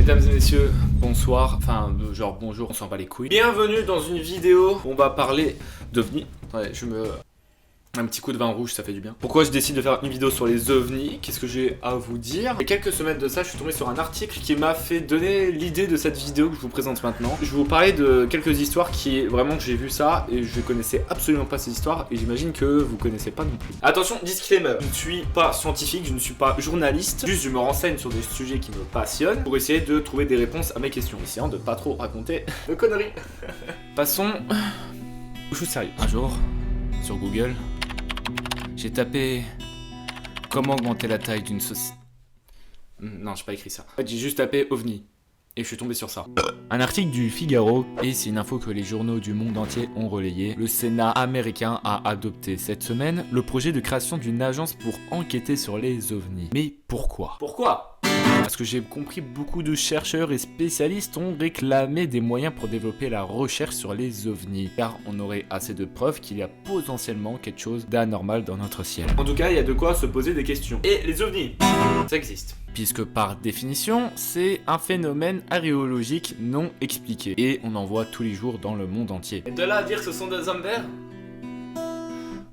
Mesdames et messieurs, bonsoir, enfin genre bonjour, on s'en bat les couilles. Bienvenue dans une vidéo où on va parler d'OVNI. Ouais, un petit coup de vin rouge, ça fait du bien. Pourquoi je décide de faire une vidéo sur les ovnis? Qu'est-ce que j'ai à vous dire? Il y a quelques semaines de ça, je suis tombé sur un article qui m'a fait donner l'idée de cette vidéo que je vous présente maintenant. Je vais vous parler de quelques histoires qui, vraiment, que j'ai vu ça et je connaissais absolument pas ces histoires et j'imagine que vous connaissez pas non plus. Attention, disclaimer, je ne suis pas scientifique, je ne suis pas journaliste, juste je me renseigne sur des sujets qui me passionnent pour essayer de trouver des réponses à mes questions, essayant de pas trop raconter de conneries. Passons aux choses sérieuses. Un jour, sur Google, j'ai tapé comment augmenter la taille d'une société. Non, j'ai pas écrit ça. En fait, j'ai juste tapé OVNI et je suis tombé sur ça. Un article du Figaro, et c'est une info que les journaux du monde entier ont relayé. Le Sénat américain a adopté cette semaine le projet de création d'une agence pour enquêter sur les ovnis. Mais pourquoi? Parce que j'ai compris, beaucoup de chercheurs et spécialistes ont réclamé des moyens pour développer la recherche sur les ovnis, car on aurait assez de preuves qu'il y a potentiellement quelque chose d'anormal dans notre ciel. En tout cas, il y a de quoi se poser des questions. Et les ovnis, ça existe. Puisque par définition, c'est un phénomène aréologique non expliqué, et on en voit tous les jours dans le monde entier. Et de là à dire que ce sont des hommes verts,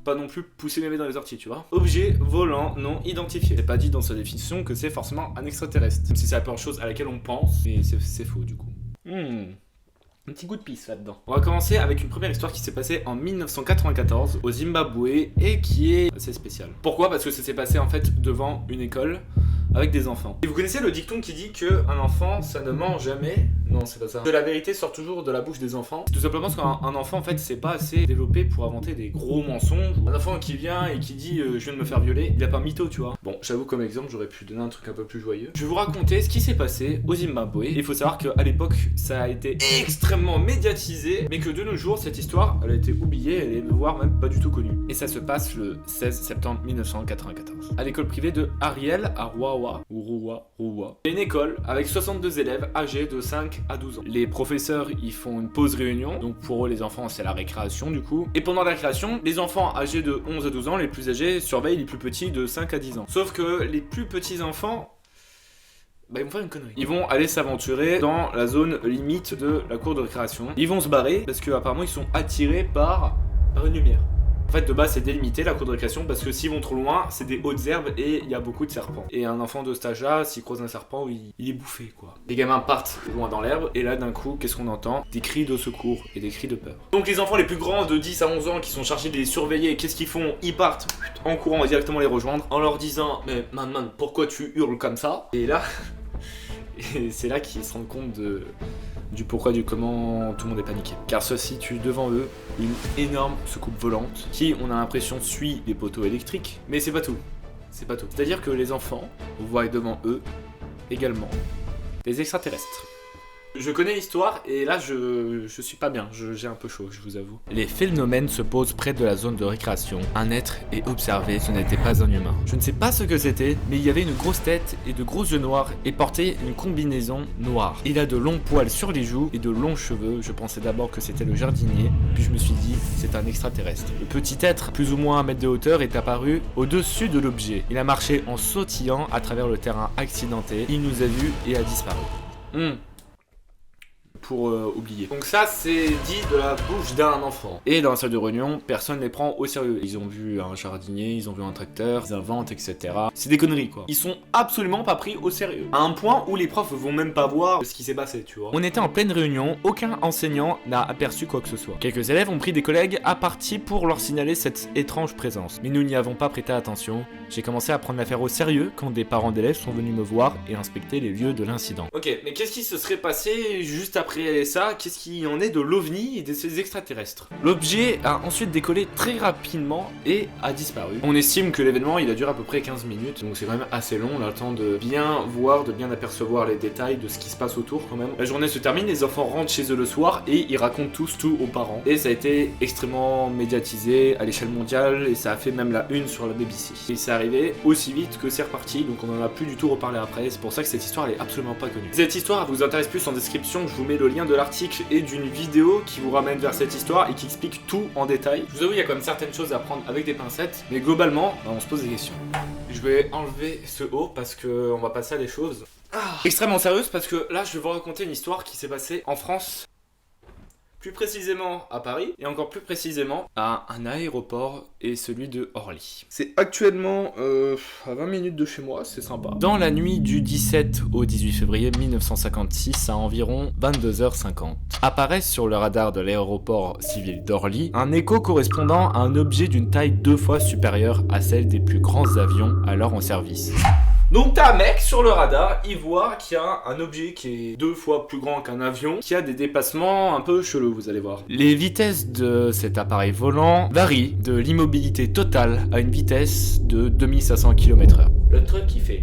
pas non plus pousser mes mains dans les orties, tu vois. Objet volant non identifié. C'est pas dit dans sa définition que c'est forcément un extraterrestre. Même si c'est la première chose à laquelle on pense, mais c'est faux du coup. Un petit goût de pisse là-dedans. On va commencer avec une première histoire qui s'est passée en 1994 au Zimbabwe et qui est assez spéciale. Pourquoi? Parce que ça s'est passé en fait devant une école avec des enfants. Et vous connaissez le dicton qui dit que un enfant ça ne ment jamais? Non, c'est pas ça. Que la vérité sort toujours de la bouche des enfants. C'est tout simplement parce qu'un enfant en fait c'est pas assez développé pour inventer des gros mensonges. Un enfant qui vient et qui dit je viens de me faire violer, il a pas mytho, tu vois. Bon, j'avoue comme exemple j'aurais pu donner un truc un peu plus joyeux. Je vais vous raconter ce qui s'est passé au Zimbabwe. Il faut savoir qu'à l'époque ça a été extrêmement médiatisé, mais que de nos jours cette histoire elle a été oubliée, elle est voire même pas du tout connue. Et ça se passe le 16 septembre 1994 à l'école privée de Ariel à Roua. C'est une école avec 62 élèves âgés de 5 à 12 ans. Les professeurs ils font une pause réunion, donc pour eux les enfants c'est la récréation du coup. Et pendant la récréation, les enfants âgés de 11 à 12 ans, les plus âgés, surveillent les plus petits de 5 à 10 ans. Sauf que les plus petits enfants, ils vont faire une connerie. Ils vont aller s'aventurer dans la zone limite de la cour de récréation. Ils vont se barrer parce qu'apparemment ils sont attirés par une lumière. En fait, de base, c'est délimité la cour de récréation parce que s'ils vont trop loin, c'est des hautes herbes et il y a beaucoup de serpents. Et un enfant de cet âge-là, s'il croise un serpent, il est bouffé quoi. Les gamins partent loin dans l'herbe et là, d'un coup, qu'est-ce qu'on entend? Des cris de secours et des cris de peur. Donc, les enfants les plus grands de 10 à 11 ans qui sont chargés de les surveiller, qu'est-ce qu'ils font? Ils partent en courant directement les rejoindre en leur disant mais man, pourquoi tu hurles comme ça? Et là, c'est là qu'ils se rendent compte du pourquoi, du comment tout le monde est paniqué. Car se situe devant eux une énorme soucoupe volante qui, on a l'impression, suit les poteaux électriques. Mais c'est pas tout. C'est pas tout. C'est-à-dire que les enfants voient devant eux également des extraterrestres. Je connais l'histoire et là je suis pas bien, j'ai un peu chaud, je vous avoue. Les phénomènes se posent près de la zone de récréation. Un être est observé, ce n'était pas un humain. Je ne sais pas ce que c'était, mais il y avait une grosse tête et de gros yeux noirs et portait une combinaison noire. Il a de longs poils sur les joues et de longs cheveux. Je pensais d'abord que c'était le jardinier, puis je me suis dit c'est un extraterrestre. Le petit être, plus ou moins 1 mètre de hauteur, est apparu au-dessus de l'objet. Il a marché en sautillant à travers le terrain accidenté. Il nous a vus et a disparu. Pour oublier. Donc ça c'est dit de la bouche d'un enfant. Et dans la salle de réunion, personne ne les prend au sérieux. Ils ont vu un jardinier, ils ont vu un tracteur, ils inventent, etc. C'est des conneries quoi. Ils sont absolument pas pris au sérieux. À un point où les profs vont même pas voir ce qui s'est passé, tu vois. On était en pleine réunion, aucun enseignant n'a aperçu quoi que ce soit. Quelques élèves ont pris des collègues à partie pour leur signaler cette étrange présence. Mais nous n'y avons pas prêté attention. J'ai commencé à prendre l'affaire au sérieux quand des parents d'élèves sont venus me voir et inspecter les lieux de l'incident. Ok, mais qu'est-ce qui se serait passé juste après ça? Qu'est-ce qu'il en est de l'OVNI et de ces extraterrestres? L'objet a ensuite décollé très rapidement et a disparu. On estime que l'événement il a duré à peu près 15 minutes, donc c'est quand même assez long, on a le temps de bien voir, de bien apercevoir les détails de ce qui se passe autour quand même. La journée se termine, les enfants rentrent chez eux le soir et ils racontent tous tout aux parents. Et ça a été extrêmement médiatisé à l'échelle mondiale et ça a fait même la une sur la BBC. Et c'est arrivé aussi vite que c'est reparti, donc on en a plus du tout reparlé après, c'est pour ça que cette histoire elle est absolument pas connue. Si cette histoire vous intéresse plus, en description je vous mets le lien de l'article et d'une vidéo qui vous ramène vers cette histoire et qui explique tout en détail. Je vous avoue, il y a quand même certaines choses à prendre avec des pincettes, mais globalement, on se pose des questions. Je vais enlever ce haut parce que on va passer à des choses Extrêmement sérieuse parce que là, je vais vous raconter une histoire qui s'est passée en France. Plus précisément à Paris, et encore plus précisément à un aéroport, et celui de Orly. C'est actuellement à 20 minutes de chez moi, c'est sympa. Dans la nuit du 17 au 18 février 1956, à environ 22h50, apparaît sur le radar de l'aéroport civil d'Orly un écho correspondant à un objet d'une taille 2 fois supérieure à celle des plus grands avions alors en service. Donc t'as un mec sur le radar, il voit qu'il y a un objet qui est 2 fois plus grand qu'un avion, qui a des dépassements un peu chelous, vous allez voir. Les vitesses de cet appareil volant varient de l'immobilité totale à une vitesse de 2500 km/h. Le truc qui fait...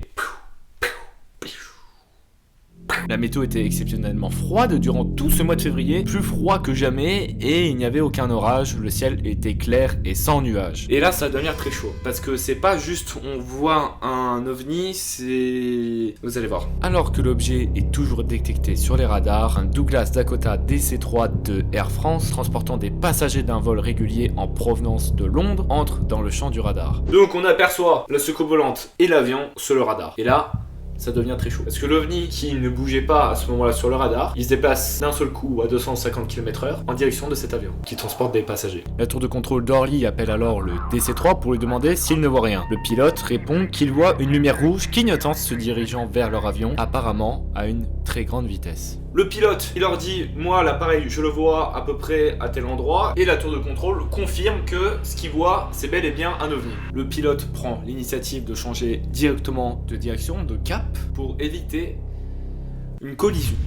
La météo était exceptionnellement froide durant tout ce mois de février, plus froid que jamais, et il n'y avait aucun orage, le ciel était clair et sans nuages. Et là ça va devenir très chaud, parce que c'est pas juste on voit un ovni, c'est... Vous allez voir. Alors que l'objet est toujours détecté sur les radars, un Douglas Dakota DC-3 de Air France, transportant des passagers d'un vol régulier en provenance de Londres, entre dans le champ du radar. Donc on aperçoit la soucoupe volante et l'avion sur le radar. Et là... ça devient très chaud. Parce que l'OVNI, qui ne bougeait pas à ce moment-là sur le radar, il se déplace d'un seul coup à 250 km/h en direction de cet avion, qui transporte des passagers. La tour de contrôle d'Orly appelle alors le DC-3 pour lui demander s'il ne voit rien. Le pilote répond qu'il voit une lumière rouge clignotante se dirigeant vers leur avion, apparemment à une très grande vitesse. Le pilote, il leur dit, moi l'appareil, je le vois à peu près à tel endroit, et la tour de contrôle confirme que ce qu'il voit, c'est bel et bien un ovni. Le pilote prend l'initiative de changer directement de direction, de cap, pour éviter une collision.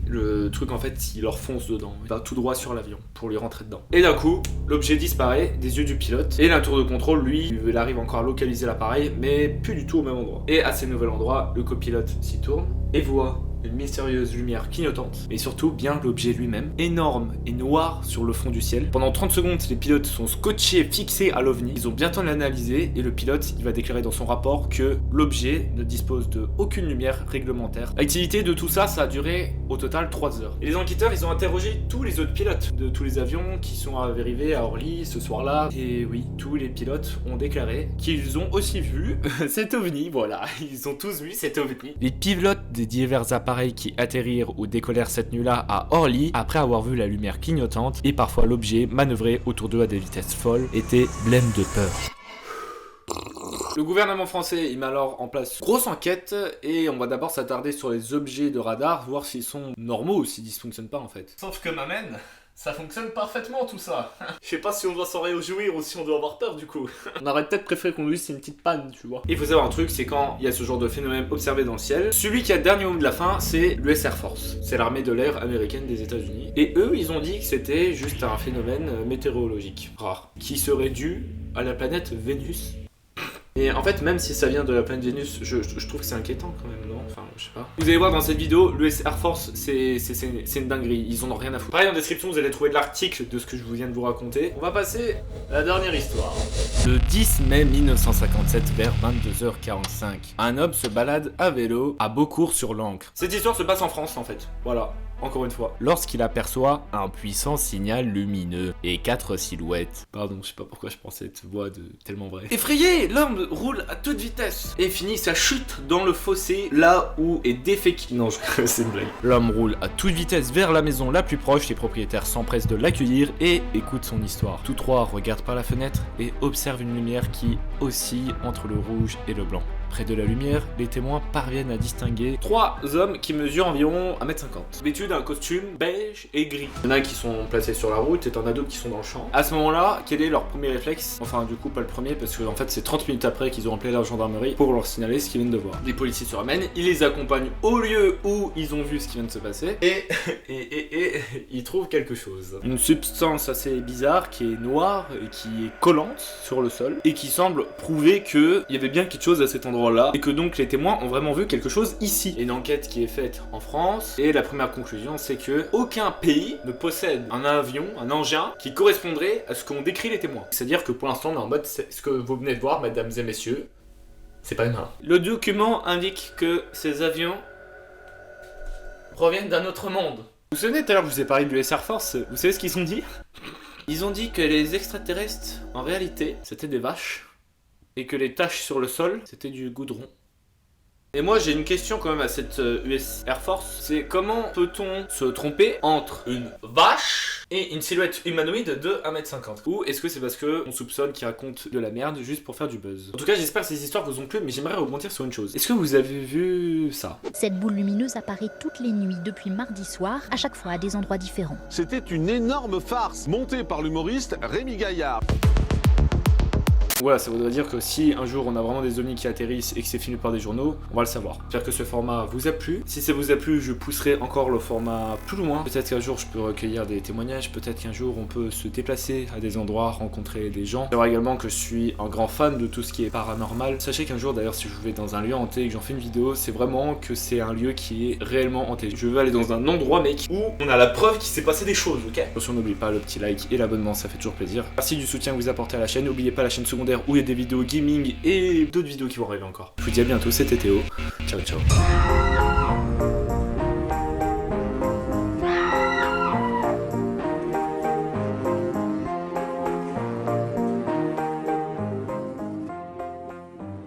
Le truc en fait, il leur fonce dedans, il va tout droit sur l'avion pour lui rentrer dedans. Et d'un coup, l'objet disparaît des yeux du pilote, et la tour de contrôle, lui, il arrive encore à localiser l'appareil, mais plus du tout au même endroit. Et à ces nouvel endroit, le copilote s'y tourne et voit une mystérieuse lumière clignotante, mais surtout bien l'objet lui-même, énorme et noir sur le fond du ciel. Pendant 30 secondes, les pilotes sont scotchés, fixés à l'OVNI, ils ont bientôt l'analysé, et le pilote, il va déclarer dans son rapport que l'objet ne dispose de aucune lumière réglementaire. L'activité de tout ça, ça a duré au total 3 heures. Et les enquêteurs, ils ont interrogé tous les autres pilotes de tous les avions qui sont arrivés à Orly ce soir-là, et oui, tous les pilotes ont déclaré qu'ils ont aussi vu cet OVNI, voilà, ils ont tous vu cet OVNI. Les pilotes des divers appareils qui atterrirent ou décollèrent cette nuit-là à Orly, après avoir vu la lumière clignotante et parfois l'objet manœuvrer autour d'eux à des vitesses folles, étaient blêmes de peur. Le gouvernement français, il met alors en place une grosse enquête, et on va d'abord s'attarder sur les objets de radar, voir s'ils sont normaux ou s'ils dysfonctionnent pas en fait. Sauf que m'amène... ça fonctionne parfaitement tout ça. Je sais pas si on doit s'en réjouir ou si on doit avoir peur du coup. On aurait peut-être préféré qu'on nous dise c'est une petite panne, tu vois. Il faut savoir un truc, c'est quand il y a ce genre de phénomène observé dans le ciel, celui qui a le dernier mot de la fin, c'est l'US Air Force. C'est l'armée de l'air américaine des États-Unis. Et eux, ils ont dit que c'était juste un phénomène météorologique rare, qui serait dû à la planète Vénus. Et en fait, même si ça vient de la planète Vénus, je trouve que c'est inquiétant quand même, non? Enfin, je sais pas. Vous allez voir dans cette vidéo, l'US Air Force, c'est une dinguerie, ils en ont rien à foutre. Pareil, en description, vous allez trouver de l'article de ce que je viens de vous raconter. On va passer à la dernière histoire. Le 10 mai 1957, vers 22h45, un homme se balade à vélo à Beaucourt-sur-l'Ancre. Cette histoire se passe en France, en fait. Voilà. Encore une fois. Lorsqu'il aperçoit un puissant signal lumineux et 4 silhouettes. Pardon, je sais pas pourquoi je pensais cette voix de tellement vrai. Effrayé, l'homme roule à toute vitesse et finit sa chute dans le fossé là où est déféqué. Non, c'est une blague. L'homme roule à toute vitesse vers la maison la plus proche. Les propriétaires s'empressent de l'accueillir et écoutent son histoire. Tous trois regardent par la fenêtre et observent une lumière qui oscille entre le rouge et le blanc. Près de la lumière, les témoins parviennent à distinguer 3 hommes qui mesurent environ 1m50, vêtus d'un costume beige et gris. Il y en a qui sont placés sur la route et t'en as d'autres qui sont dans le champ. À ce moment-là, quel est leur premier réflexe? Enfin, du coup, pas le premier, parce que en fait, c'est 30 minutes après qu'ils ont appelé la gendarmerie pour leur signaler ce qu'ils viennent de voir. Les policiers se ramènent, ils les accompagnent au lieu où ils ont vu ce qui vient de se passer et ils trouvent quelque chose. Une substance assez bizarre qui est noire et qui est collante sur le sol et qui semble prouver qu'il y avait bien quelque chose à cet endroit là, et que donc les témoins ont vraiment vu quelque chose ici. Une enquête qui est faite en France, et la première conclusion c'est que aucun pays ne possède un avion, un engin qui correspondrait à ce qu'ont décrit les témoins. C'est-à-dire que pour l'instant on est en mode c'est ce que vous venez de voir, mesdames et messieurs, c'est pas humain. Le document indique que ces avions proviennent d'un autre monde. Vous vous souvenez tout à l'heure je vous ai parlé de l'US Air Force, vous savez ce qu'ils ont dit? Ils ont dit que les extraterrestres en réalité c'était des vaches, et que les taches sur le sol, c'était du goudron. Et moi j'ai une question quand même à cette US Air Force, c'est comment peut-on se tromper entre une vache et une silhouette humanoïde de 1m50? Ou est-ce que c'est parce que on soupçonne qu'il raconte de la merde juste pour faire du buzz? En tout cas j'espère que ces histoires vous ont plu, mais j'aimerais rebondir sur une chose. Est-ce que vous avez vu ça? Cette boule lumineuse apparaît toutes les nuits depuis mardi soir, à chaque fois à des endroits différents. C'était une énorme farce montée par l'humoriste Rémi Gaillard. Voilà, ça voudrait dire que si un jour on a vraiment des ovnis qui atterrissent et que c'est filmé par des journaux, on va le savoir. J'espère que ce format vous a plu. Si ça vous a plu, je pousserai encore le format plus loin. Peut-être qu'un jour je peux recueillir des témoignages, peut-être qu'un jour on peut se déplacer à des endroits, rencontrer des gens. C'est vrai également que je suis un grand fan de tout ce qui est paranormal. Sachez qu'un jour d'ailleurs si je vais dans un lieu hanté et que j'en fais une vidéo, c'est vraiment que c'est un lieu qui est réellement hanté. Je veux aller dans un endroit mec où on a la preuve qu'il s'est passé des choses, ok? Attention, n'oubliez pas le petit like et l'abonnement, ça fait toujours plaisir. Merci du soutien que vous apportez à la chaîne. N'oubliez pas la chaîne secondaire où il y a des vidéos gaming et d'autres vidéos qui vont arriver encore. Je vous dis à bientôt, c'était Théo. Ciao ciao.